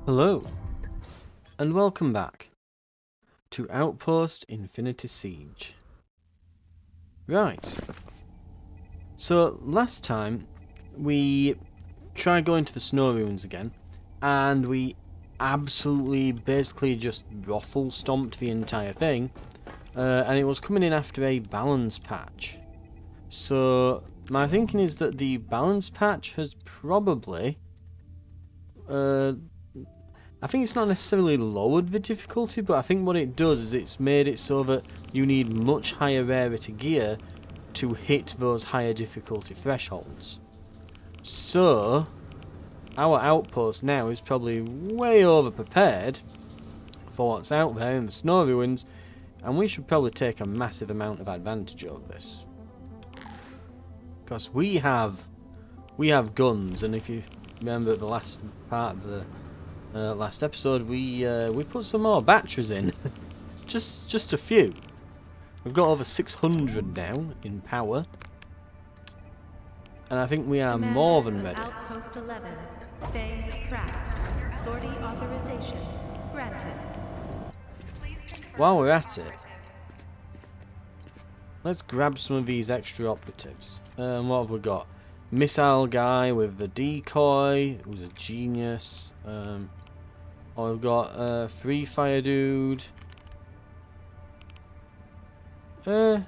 Hello, and welcome back to Outpost Infinity Siege. Right, so last time we tried going to the snow ruins again, and we absolutely basically just ruffle stomped the entire thing, and it was coming in after a balance patch. So my thinking is that the balance patch has probably I think it's not necessarily lowered the difficulty, but I think what it does is it's made it so that you need much higher rarity gear to hit those higher difficulty thresholds. So, our outpost now is probably way over prepared for what's out there in the snow ruins, and we should probably take a massive amount of advantage of this. Because we have guns, and if you remember the last part of the last episode, we put some more batteries in. just a few. We've got over 600 now in power, and I think we are Commander more than ready. Outpost 11, Faye Pratt. Sortie authorization granted. While we're at it, let's grab some of these extra operatives. What have we got? Missile guy with the decoy, who's a genius. We've got free fire dude. The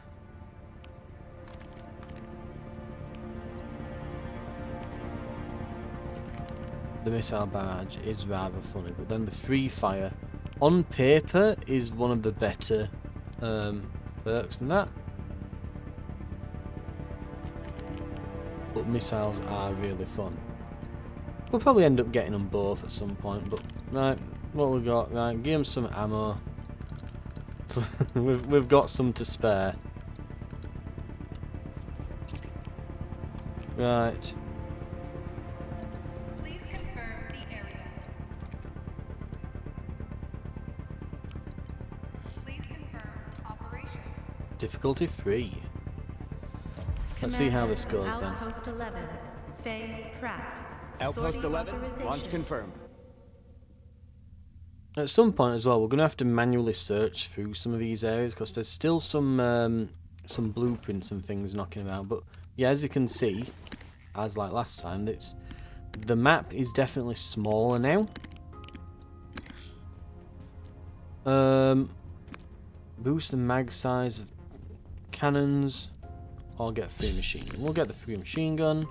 missile barrage is rather funny, but then the free fire, on paper, is one of the better perks than that. But missiles are really fun. We'll probably end up getting them both at some point, but right, what we got? Right, give them some ammo. we've got some to spare. Right. Please confirm the area. Please confirm operation. Difficulty 3. Let's see how this goes then. Outpost 11, Faye Pratt. Outpost Sortie 11, launch authorization. confirmed. At some point as well, we're going to have to manually search through some of these areas because there's still some blueprints and things knocking around. But yeah, as you can see, as like last time, the map is definitely smaller now. Boost the mag size of cannons, or get free machine gun. We'll get the free machine gun.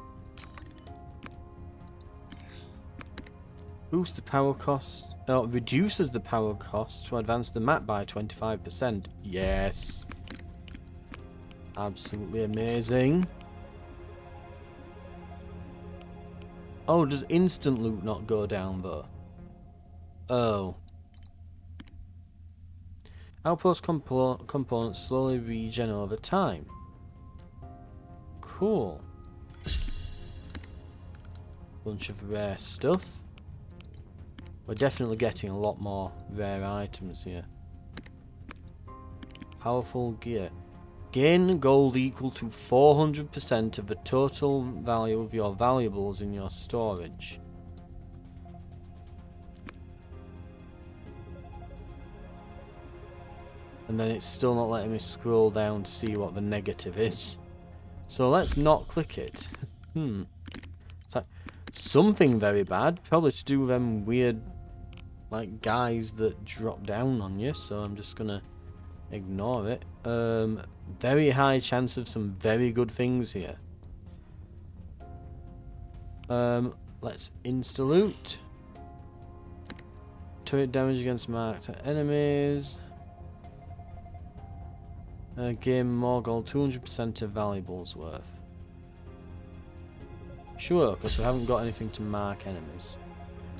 Boost the power cost. Oh, reduces the power cost to advance the map by 25%. Yes. Absolutely amazing. Oh, does instant loot not go down though? Oh. Outpost components slowly regen over time. Cool. Bunch of rare stuff. We're definitely getting a lot more rare items here. Powerful gear. Gain gold equal to 400% of the total value of your valuables in your storage. And then it's still not letting me scroll down to see what the negative is. So let's not click it. It's like something very bad, probably to do with them weird like guys that drop down on you, so I'm just gonna ignore it. Very high chance of some very good things here. Let's insta-loot. Turret damage against marked enemies. Gain more gold, 200% of valuables worth. Sure, because we haven't got anything to mark enemies.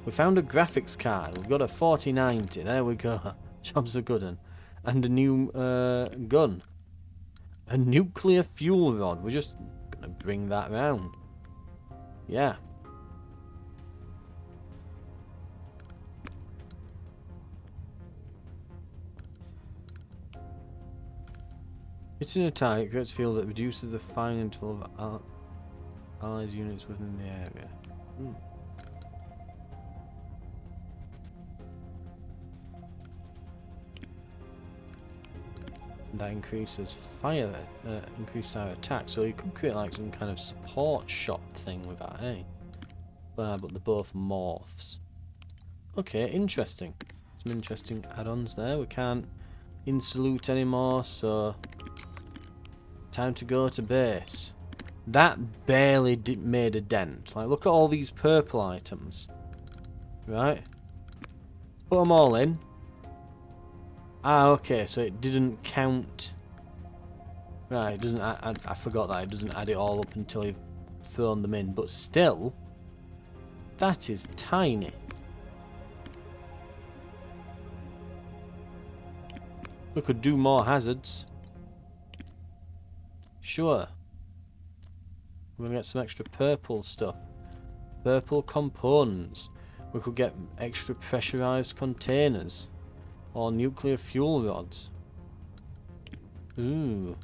We found a graphics card. We've got a 4090. There we go. Job's a good one. And a new gun. A nuclear fuel rod. We're just gonna bring that round. Yeah. Hitting a target creates a field that reduces the firing interval of allied units within the area. that increases increases our attack. So you could create like some kind of support shot thing with that, eh? But they're both morphs. Okay, interesting. Some interesting add-ons there. We can't insta-loot anymore, so time to go to base. That barely made a dent. Like, look at all these purple items. Right? Put them all in. Ah, okay, so it didn't count. Right, it doesn't. I forgot that. It doesn't add it all up until you've thrown them in. But still, that is tiny. We could do more hazards. Sure. We're gonna get some extra purple stuff. Purple components. We could get extra pressurized containers. Or nuclear fuel rods. Ooh.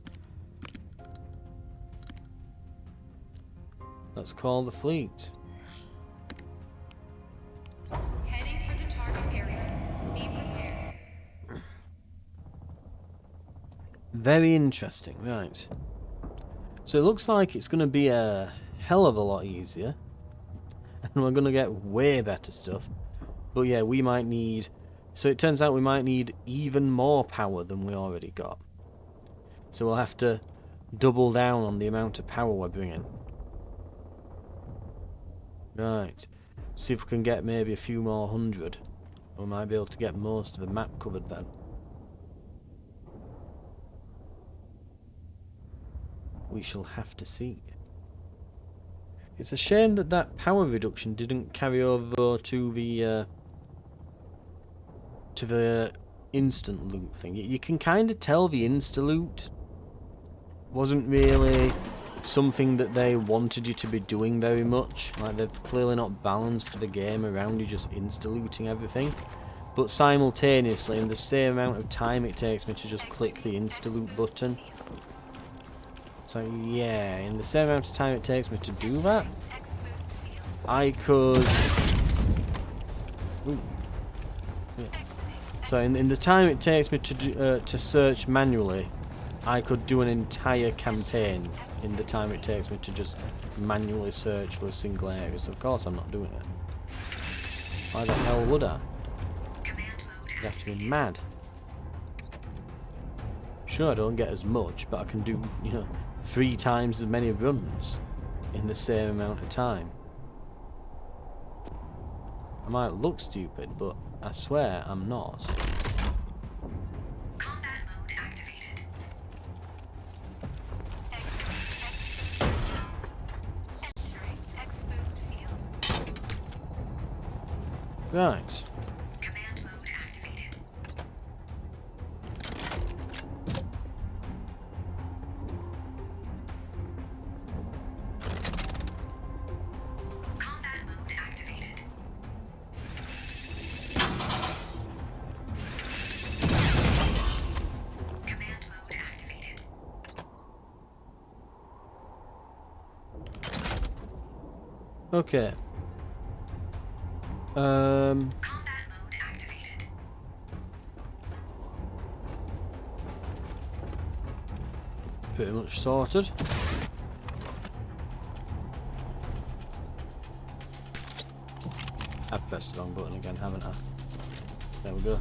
Let's call the fleet. Heading for the target area. Be prepared. Very interesting, right. So it looks like it's going to be a hell of a lot easier. And we're going to get way better stuff. But yeah, we might need... So it turns out we might need even more power than we already got. So we'll have to double down on the amount of power we're bringing. Right. See if we can get maybe a few more hundred. We might be able to get most of the map covered then. We shall have to see. It's a shame that that power reduction didn't carry over to the instant loot thing. You can kind of tell the insta loot wasn't really something that they wanted you to be doing very much. Like, they've clearly not balanced the game around you just insta looting everything. But simultaneously, in the same amount of time it takes me to just click the insta loot button. So yeah, in the same amount of time it takes me to do that, I could... Ooh. Yeah. So in the time it takes me to search manually, I could do an entire campaign in the time it takes me to just manually search for a single area. So of course I'm not doing it. Why the hell would I? You'd have to be mad. Sure, I don't get as much, but I can do, 3 times as many runs in the same amount of time. I might look stupid, but I swear I'm not. Combat mode activated. Entering X-boost field. Right. Command mode activated. Combat mode activated. Command mode activated. Okay. Combat mode activated. Pretty much sorted. I've pressed the wrong button again, haven't I? There we go.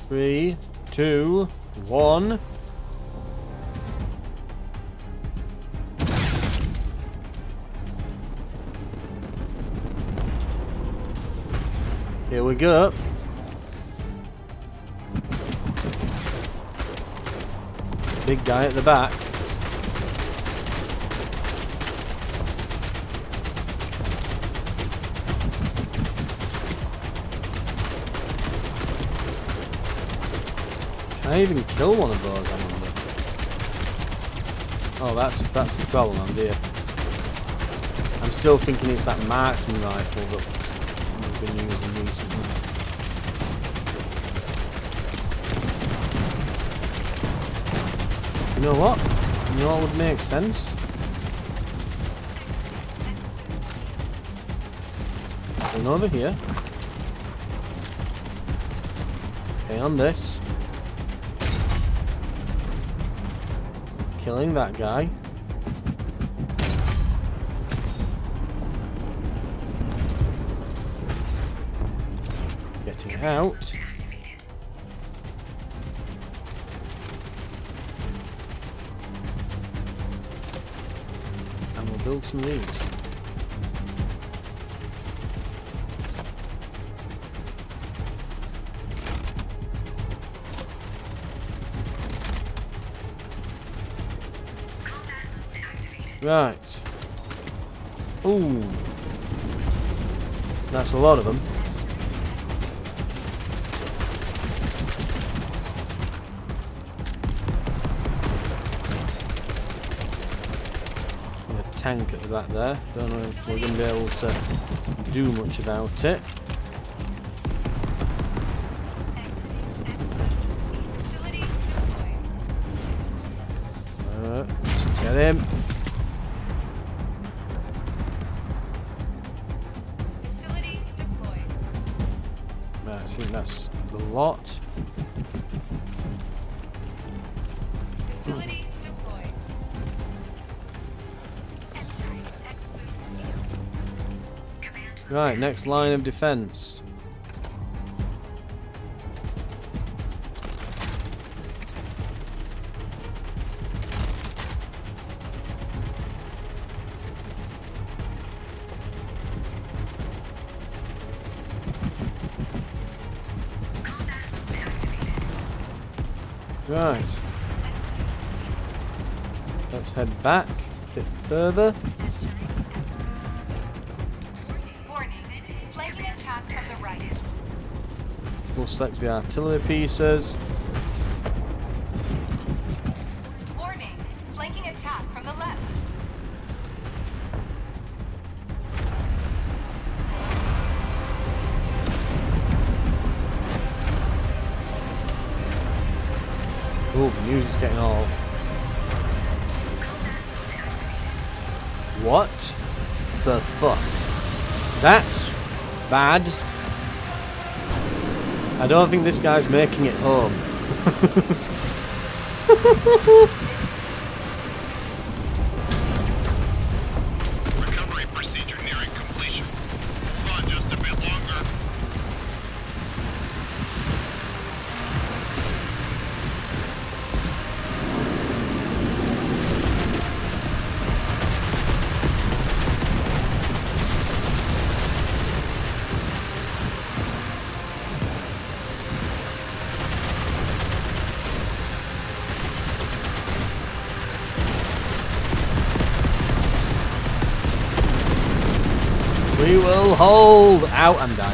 Three, 2, 1. Here we go. Big guy at the back. Can I even kill one of those, I wonder? Oh, that's the problem, I'm here. I'm still thinking it's that marksman rifle that we've been using recently. You know what? You know what would make sense? Come over here. Okay, on this. Killing that guy. Getting out. And we'll build some of these. Right. Ooh. That's a lot of them. And a tank at the back there. Don't know if we're going to be able to do much about it. Facility deployed. Get him. Facility deployed. Right, I think that's the lot. Facility deployed. Entering exposed field. Right, next line of defense. Right. Let's head back a bit further. Warning. Flanking attack from the right. We'll select the artillery pieces. Warning. Flanking attack from the left. Oh, the music's getting all... What the fuck? That's bad. I don't think this guy's making it home. Recovery procedure nearing completion. Hold on just a bit longer. We will hold out and down.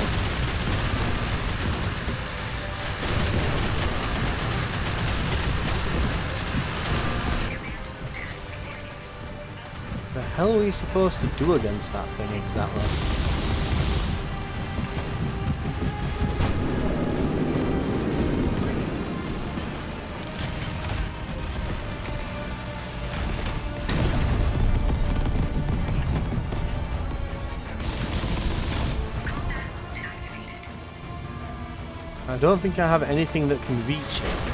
What the hell are we supposed to do against that thing exactly? I don't think I have anything that can reach it.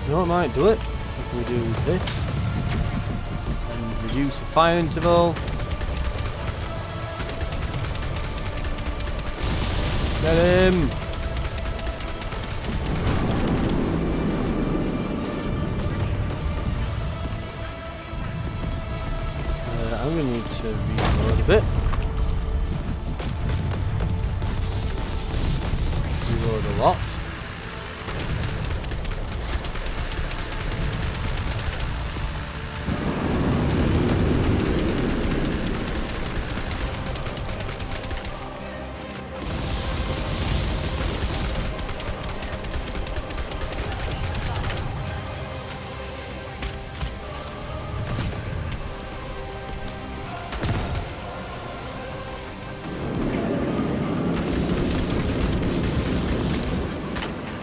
You know what might do it? If we do this and reduce the fire interval. Get him! I'm gonna need to reload a bit. Reload a lot.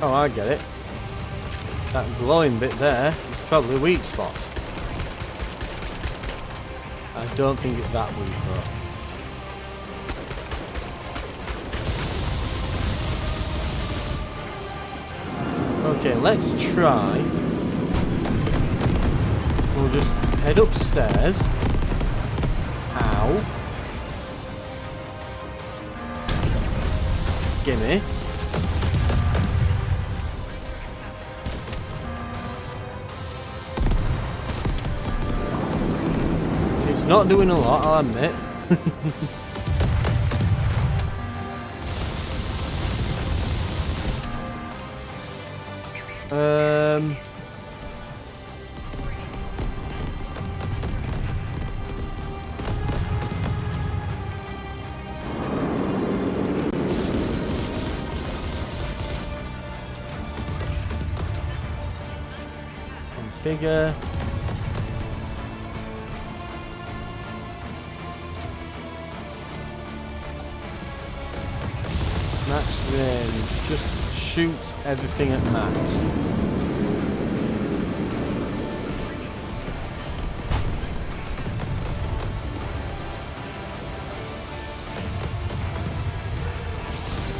Oh, I get it. That glowing bit there is probably a weak spot. I don't think it's that weak though. Okay, let's try. We'll just head upstairs. Ow. Gimme. It's not doing a lot, I'll admit. Configure. Max range. Just shoot everything at max.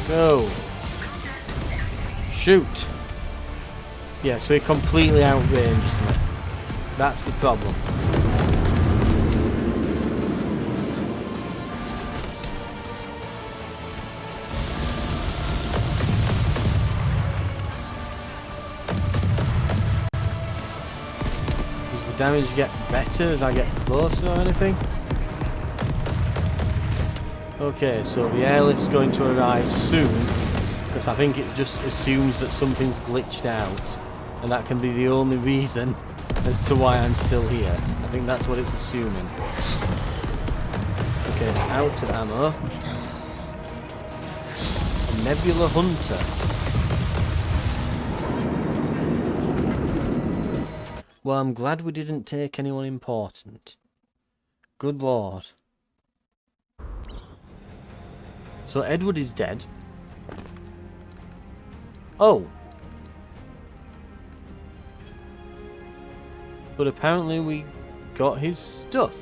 Go. Shoot. Yeah, so it completely outranges me. That's the problem. Does the damage get better as I get closer or anything? Okay, so the airlift's going to arrive soon, because I think it just assumes that something's glitched out, and that can be the only reason as to why I'm still here. I think that's what it's assuming. Okay, it's out of ammo. A Nebula Hunter. Well, I'm glad we didn't take anyone important. Good lord. So Edward is dead. Oh! But apparently we got his stuff.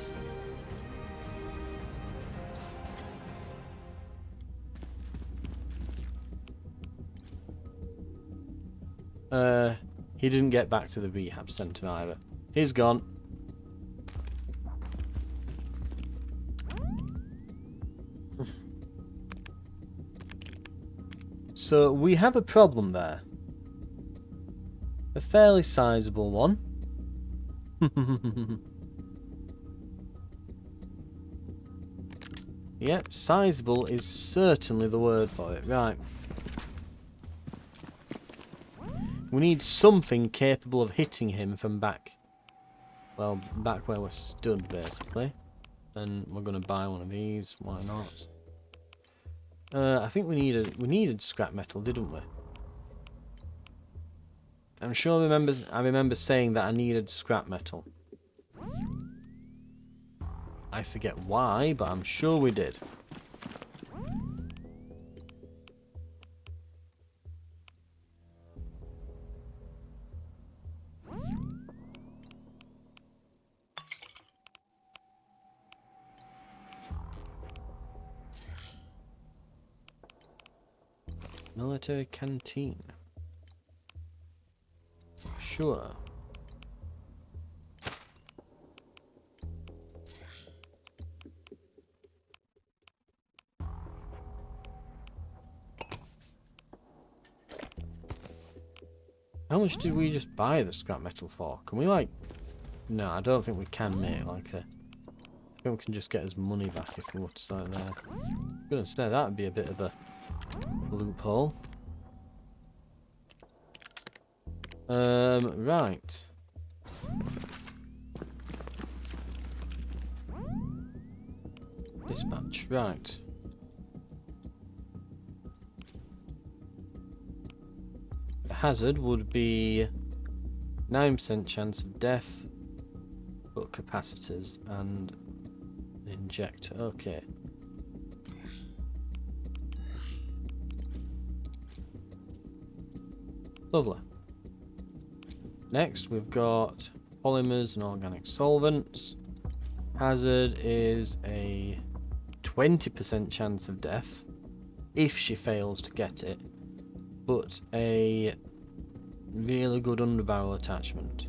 He didn't get back to the rehab centre either. He's gone. So we have a problem there. A fairly sizable one. Yep, sizable is certainly the word for it. Right. We need something capable of hitting him from back. Well, back where we're stood, basically. And we're going to buy one of these. Why not? I think we needed scrap metal, didn't we? I'm sure I remember saying that I needed scrap metal. I forget why, but I'm sure we did. Military canteen. Sure. How much did we just buy the scrap metal for? Can we like... No, I don't think we can, mate. Like a... I think we can just get his money back if we were to start there. Goodness, there, that'd be a bit of a loophole. Right. Dispatch, right. The hazard would be 9% chance of death, but capacitors and an injector. Okay. Lovely. Next, we've got polymers and organic solvents. Hazard is a 20% chance of death if she fails to get it, but a really good underbarrel attachment.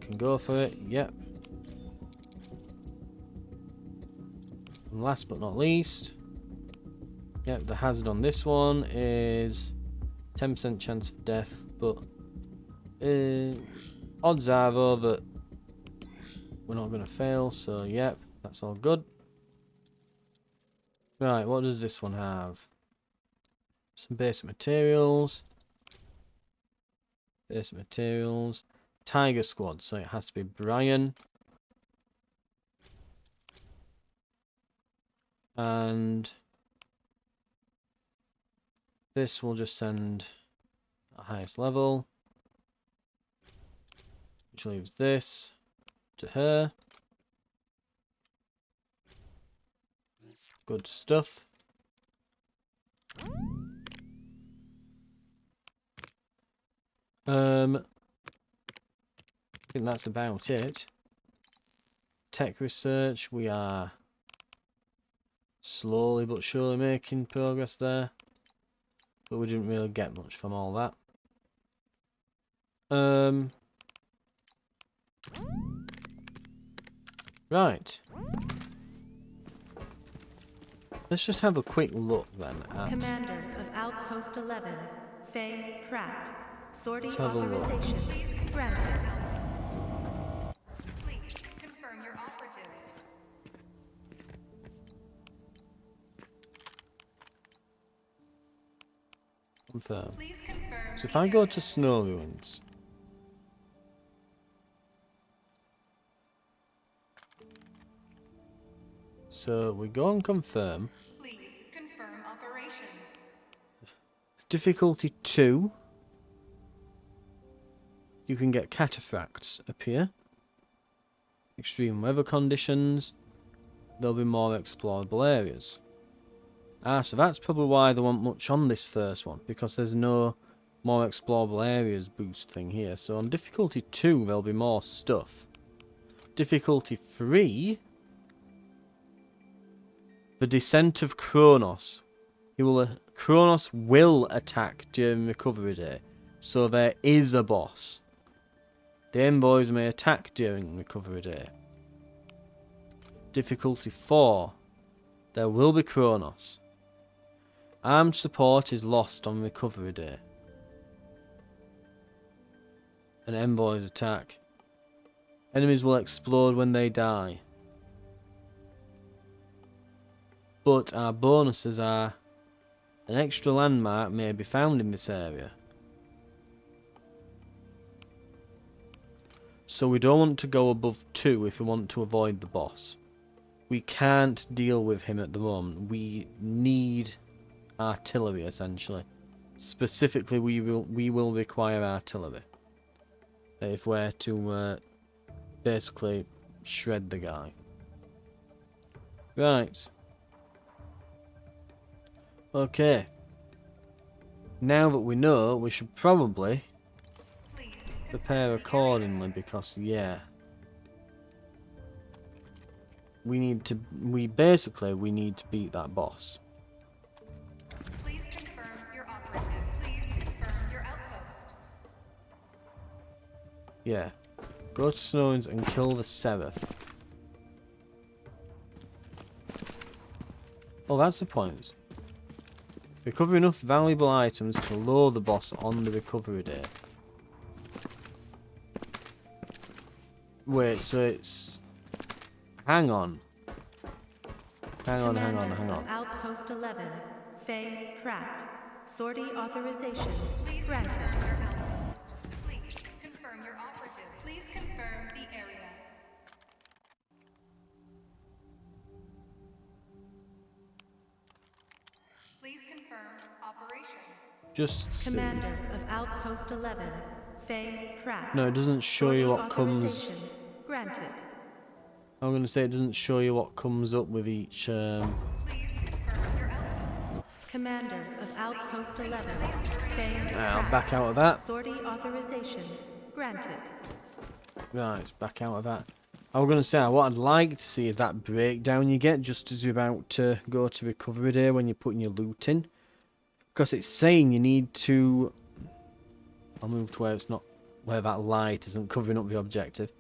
Can go for it, yep. And last but not least, yep, the hazard on this one is 10% chance of death, but odds are though that we're not going to fail, so yep, that's all good. Right, what does this one have? Some basic materials. Basic materials. Tiger Squad, so it has to be Brian. And this will just send at highest level, which leaves this to her. Good stuff. I think that's about it. Tech research, we are slowly but surely making progress there, but we didn't really get much from all that. Right. Let's just have a quick look then at... Commander of Outpost 11, Faye Pratt. Sortie Let's have a look. authorization granted. Outpost. Please confirm your operatives. Confirm. Please confirm. So if I go to Snow Ruins, so we go and confirm. Please confirm operation. Difficulty 2. You can get cataphracts appear. Extreme weather conditions. There'll be more explorable areas. So that's probably why they want much on this first one, because there's no more explorable areas boost thing here. So on difficulty 2 there'll be more stuff. Difficulty 3, the descent of Kronos. Kronos will attack during recovery day, so there is a boss. The envoys may attack during recovery day. Difficulty 4, there will be Kronos. Armed support is lost on recovery day. And envoys attack. Enemies will explode when they die. But our bonuses are: an extra landmark may be found in this area. So we don't want to go above 2 if we want to avoid the boss. We can't deal with him at the moment. We need artillery essentially. Specifically, we will require artillery if we're to basically shred the guy. Right. Okay. Now that we know, we should probably Please prepare accordingly, because yeah, we need to beat that boss. Please confirm your operatives. Please confirm your outpost. Yeah. Go to Snowins and kill the Seraph. Oh, that's the point. Recover enough valuable items to lure the boss on the recovery day. Wait, so it's... Hang on. Hang on. Of Outpost 11, Faye Pratt. Sortie authorization granted. Your outpost. Please confirm your operatives. Please confirm the area. Please confirm operation. Just see. Commander of Outpost 11, Faye Pratt. No, it doesn't show you Sortie what comes... authorization granted. I'm going to say it doesn't show you what comes up with each... Please confirm your outpost. Commander of Outpost 11, Faye I'll Pratt. back out of that. Sortie authorization granted. Right, back out of that. I was going to say, what I'd like to see is that breakdown you get just as you're about to go to recovery day when you're putting your loot in. Because it's saying you need to... I'll move to where it's not... where that light isn't covering up the objective.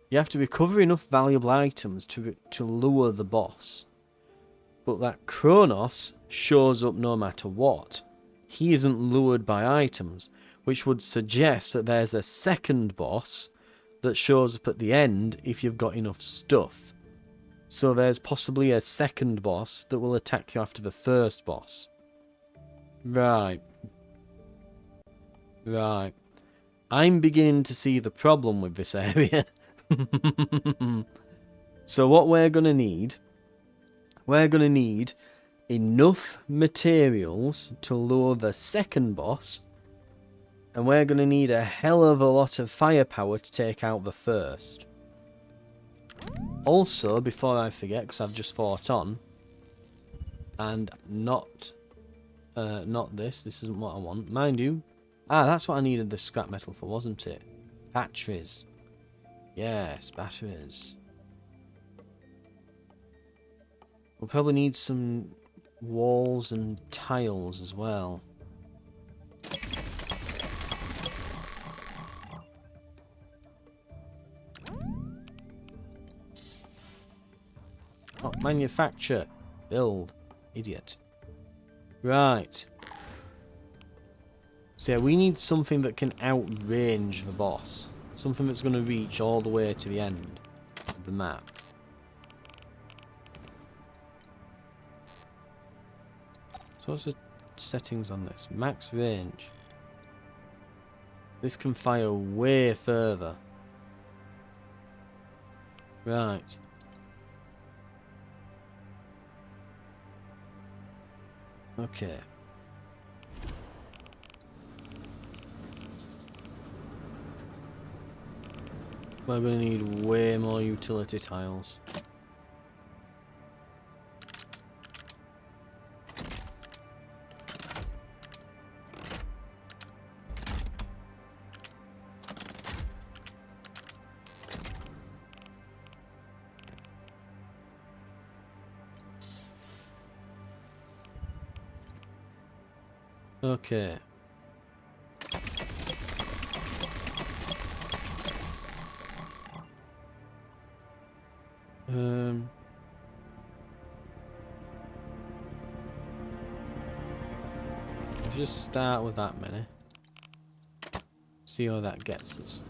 You have to recover enough valuable items to lure the boss. But that Kronos shows up no matter what. He isn't lured by items, which would suggest that there's a second boss that shows up at the end if you've got enough stuff. So there's possibly a second boss that will attack you after the first boss. Right. Right. I'm beginning to see the problem with this area. So what we're going to need enough materials to lure the second boss, and we're going to need a hell of a lot of firepower to take out the first. Also, before I forget, because I've just fought on, and not this isn't what I want, mind you. That's what I needed the scrap metal for, wasn't it? Batteries. Yes, batteries. We'll probably need some walls and tiles as well. Oh, manufacture. Build. Idiot. Right. So yeah, we need something that can outrange the boss. Something that's going to reach all the way to the end of the map. So what's the settings on this? Max range. This can fire way further. Right. Okay. We're going to need way more utility tiles. Okay. Let's just start with that many. See how that gets us.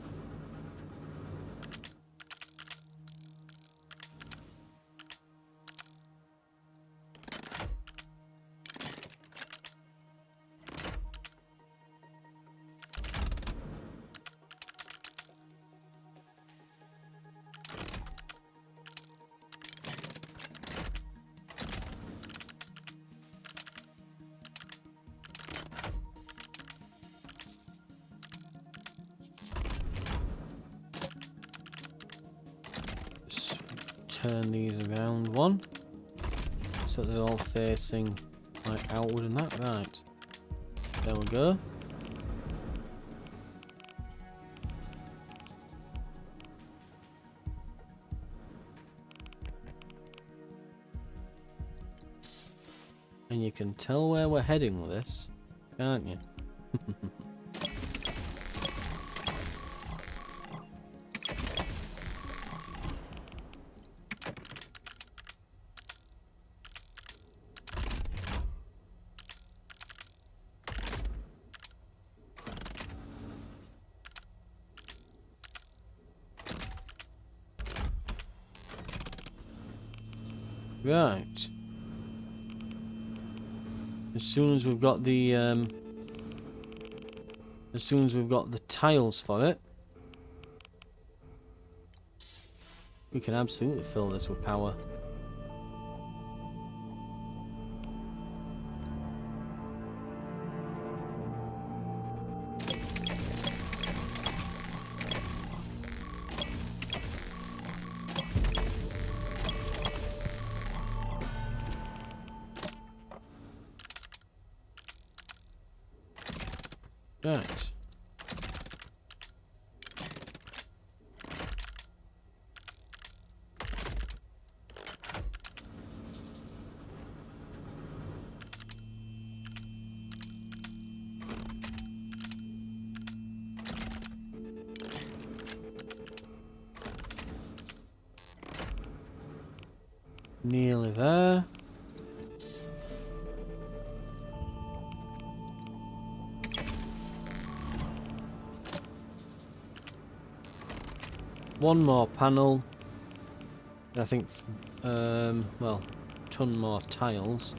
Turn these around one, so they're all facing like outward and that. Right, there we go. And you can tell where we're heading with this, can't you? Right. As soon as we've got the tiles for it, we can absolutely fill this with power. Right. Nearly there. One more panel. And I think, well, ton more tiles.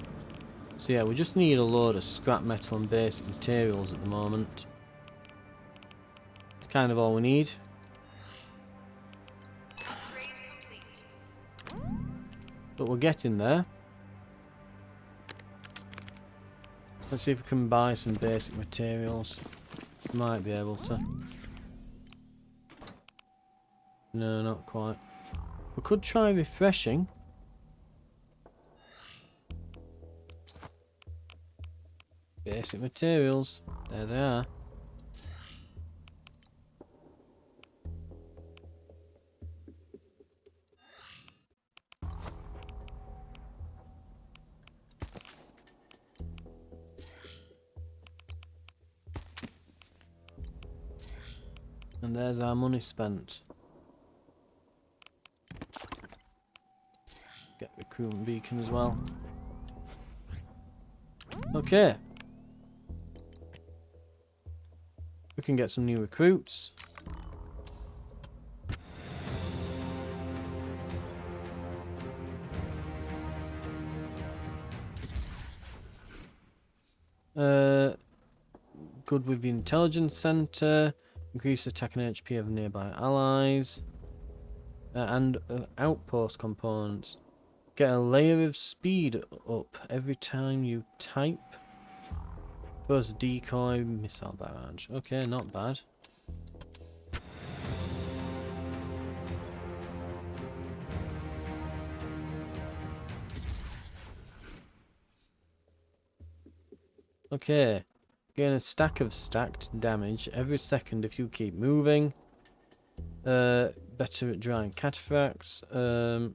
So yeah, we just need a load of scrap metal and basic materials at the moment. Kind of all we need. Upgrade complete. But we're getting there. Let's see if we can buy some basic materials. Might be able to. No, not quite. We could try refreshing. Basic materials. There they are. And there's our money spent. Get recruitment beacon as well. Okay. We can get some new recruits. Good with the intelligence center. Increase attack and HP of nearby allies. And outpost components. Get a layer of speed up every time you type. First decoy missile barrage. Okay, not bad. Okay. Gain a stack of stacked damage every second if you keep moving. Better at drying cataphracts.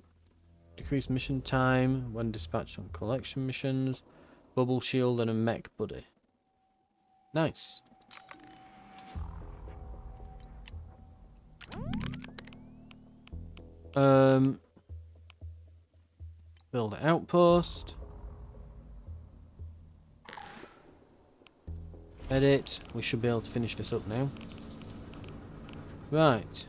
Decrease mission time when dispatched on collection missions. Bubble shield and a mech buddy. Nice. Build an outpost. Edit. We should be able to finish this up now. Right.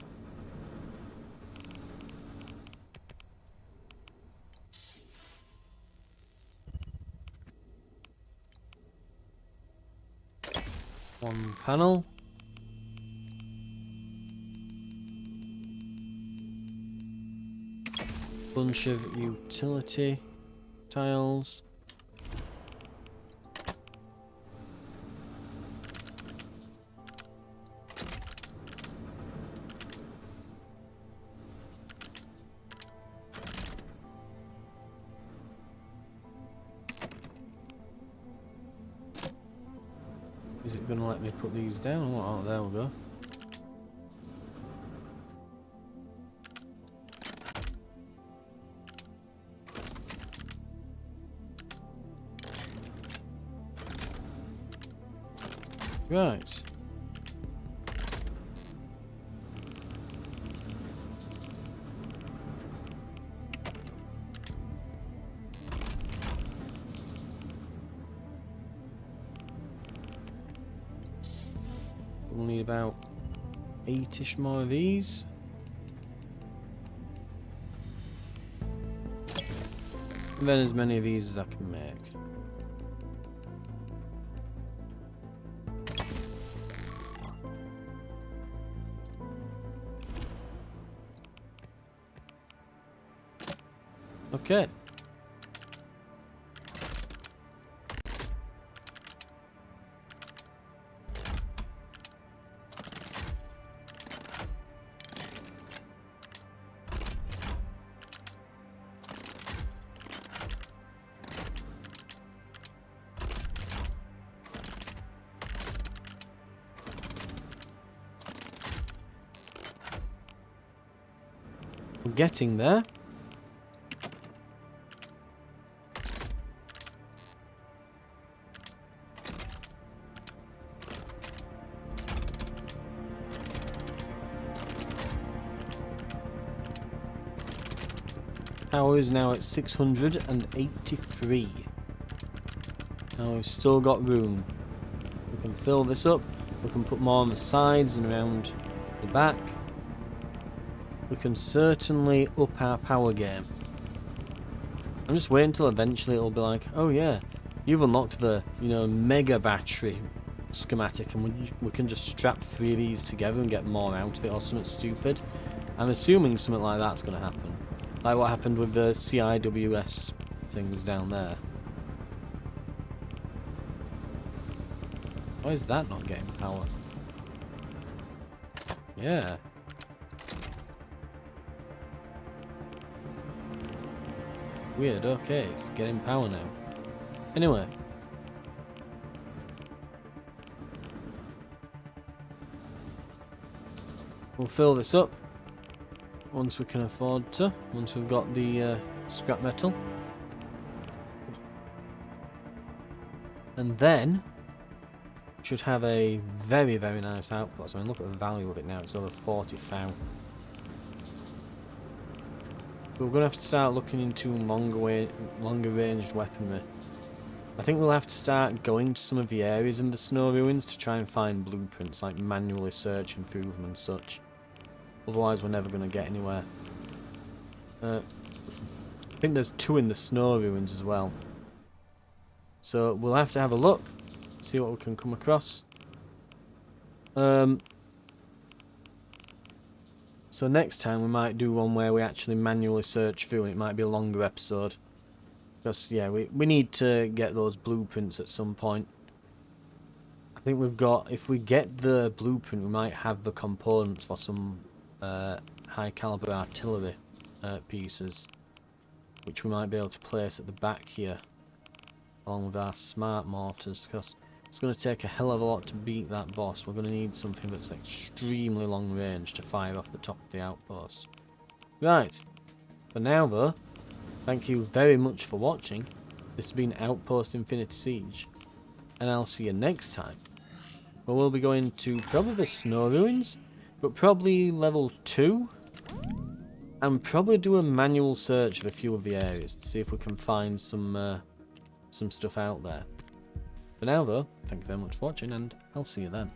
One panel. Bunch of utility tiles. Is it going to let me put these down? Oh, there we go. Right. We'll need about 8-ish more of these. And then as many of these as I can make. Okay. getting there. Power is now at 683. Now we've still got room. We can fill this up. We can put more on the sides and around the back. We can certainly up our power game. I'm just waiting until eventually it'll be like, oh yeah, you've unlocked the, mega battery schematic, and we can just strap 3 of these together and get more out of it, or something stupid. I'm assuming something like that's going to happen. Like what happened with the CIWS things down there. Why is that not getting power? Yeah. Weird, okay, it's getting power now. Anyway. We'll fill this up once we can afford to, once we've got the scrap metal. And then should have a very, very nice output. So I mean, look at the value of it now, it's over 40,000. We're going to have to start looking into longer ranged weaponry. I think we'll have to start going to some of the areas in the snow ruins to try and find blueprints, like manually searching through them and such. Otherwise we're never going to get anywhere. I think there's 2 in the snow ruins as well. So we'll have to have a look, see what we can come across. So next time we might do one where we actually manually search through, and it might be a longer episode. Because, yeah, we need to get those blueprints at some point. I think we've got, if we get the blueprint, we might have the components for some high caliber artillery pieces, which we might be able to place at the back here, along with our smart mortars, because it's going to take a hell of a lot to beat that boss. We're going to need something that's extremely long range to fire off the top of the outpost. Right, for now though, thank you very much for watching. This has been Outpost Infinity Siege, and I'll see you next time, where we'll be going to probably the snow ruins, but probably level 2, and probably do a manual search of a few of the areas to see if we can find some stuff out there. For now though, thank you very much for watching, and I'll see you then.